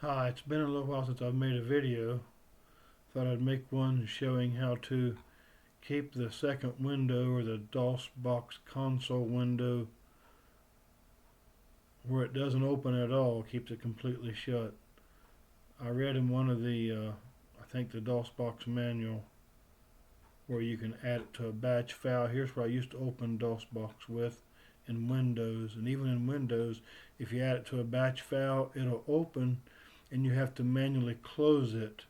Hi, it's been a little while since I've made a video. Thought I'd make one showing how to keep the second window or the DOSBox console window where it doesn't open at all, keeps it completely shut. I read in one of I think the DOSBox manual where you can add it to a batch file. Here's what I used to open DOSBox with in Windows, and even in Windows, if you add it to a batch file, it'll open and you have to manually close it.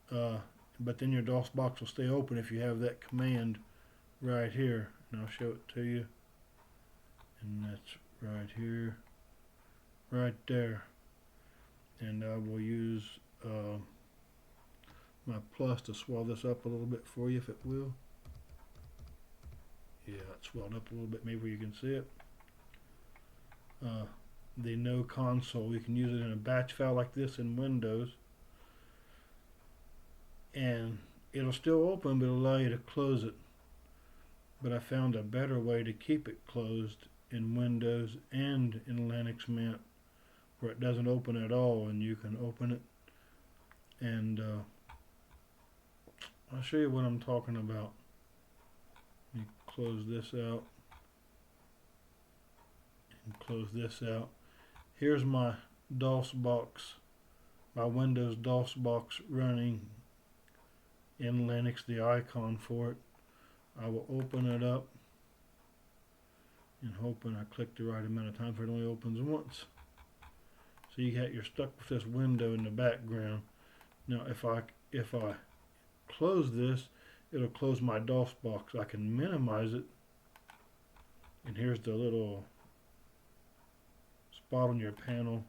But then your DOSBox will stay open if you have that command right here, and I'll show it to you. And that's right here, right there. And I will use my plus to swell this up a little bit for you, if it will. Yeah, it swelled up a little bit, maybe you can see it. The no console, you can use it in a batch file like this in Windows, and it'll still open, but it'll allow you to close it. But I found a better way to keep it closed in Windows and in Linux Mint, where it doesn't open at all, and you can open it. And I'll show you what I'm talking about. Let me close this out and close this out. Here's my DOSBox, my Windows DOSBox running in Linux, the icon for it. I will open it up and hoping I click the right amount of time, for it only opens once. So you're stuck with this window in the background. Now if I close this, it'll close my DOSBox. I can minimize it, and here's the little spot on your panel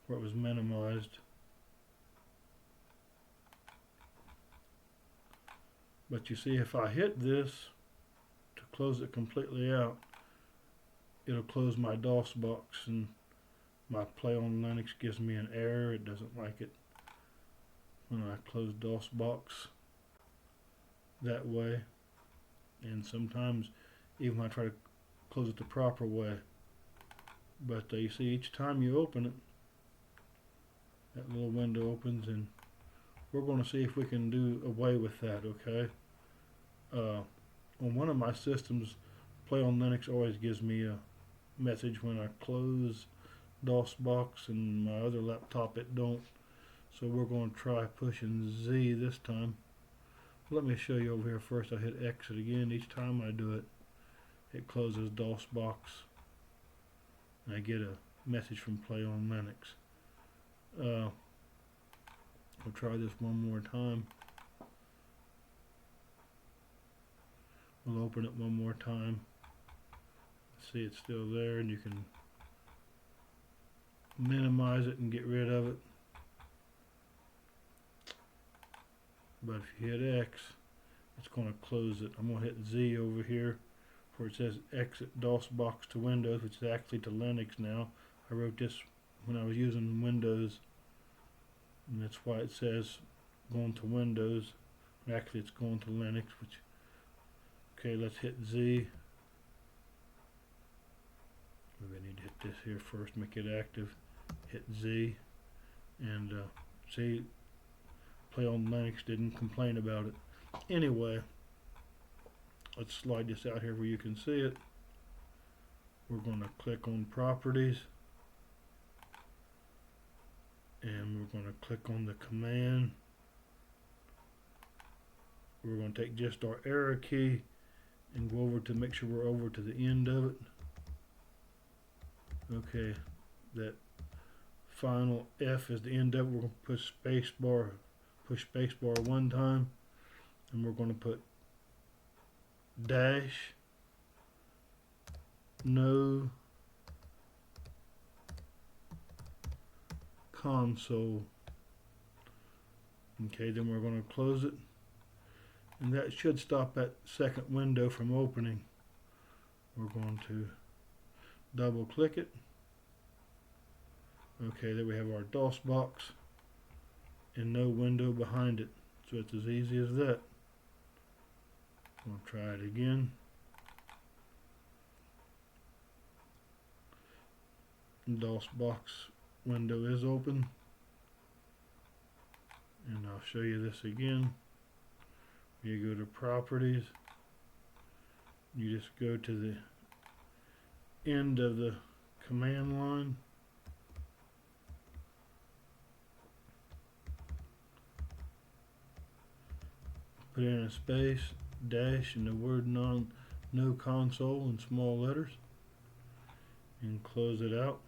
where it was minimized. But you see, if I hit this to close it completely out, it'll close my DOSBox, and my Play on Linux gives me an error. It doesn't like it when I close DOSBox that way. And sometimes even when I try to close it the proper way. But you see, each time you open it, that little window opens, and we're going to see if we can do away with that, okay? On one of my systems, Play on Linux always gives me a message when I close DOSBox, and my other laptop it don't. So we're going to try pushing Z this time. Let me show you over here first. I hit exit again. Each time I do it, it closes DOSBox. I get a message from Play on Linux. I'll try this one more time. We'll open it one more time. See, it's still there, and you can minimize it and get rid of it. But if you hit X, it's going to close it. I'm going to hit Z over here where it says exit DOSBox to Windows, which is actually to Linux now. I wrote this when I was using Windows, and that's why it says going to Windows. Actually, it's going to Linux. Okay, let's hit Z. Maybe I need to hit this here first, make it active. Hit Z, and see, Play on Linux didn't complain about it. Anyway, let's slide this out here where you can see it. We're going to click on Properties, and we're going to click on the command. We're going to take just our arrow key and go over to make sure we're over to the end of it. Okay, that final F is the end of it. We're going to push spacebar one time, and we're going to put dash no console. Okay, then we're going to close it, and that should stop that second window from opening. We're going to double click it. Okay, there we have our DOSBox and no window behind it. So it's as easy as that. We'll try it again. DOSBox window is open. And I'll show you this again. You go to properties, you just go to the end of the command line, put in a space, dash, and the word no console in small letters, and close it out,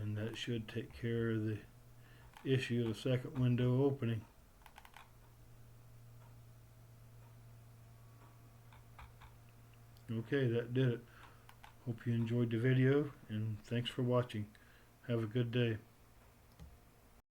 and that should take care of the issue of the second window opening. Okay, that did it. Hope you enjoyed the video, and thanks for watching. Have a good day.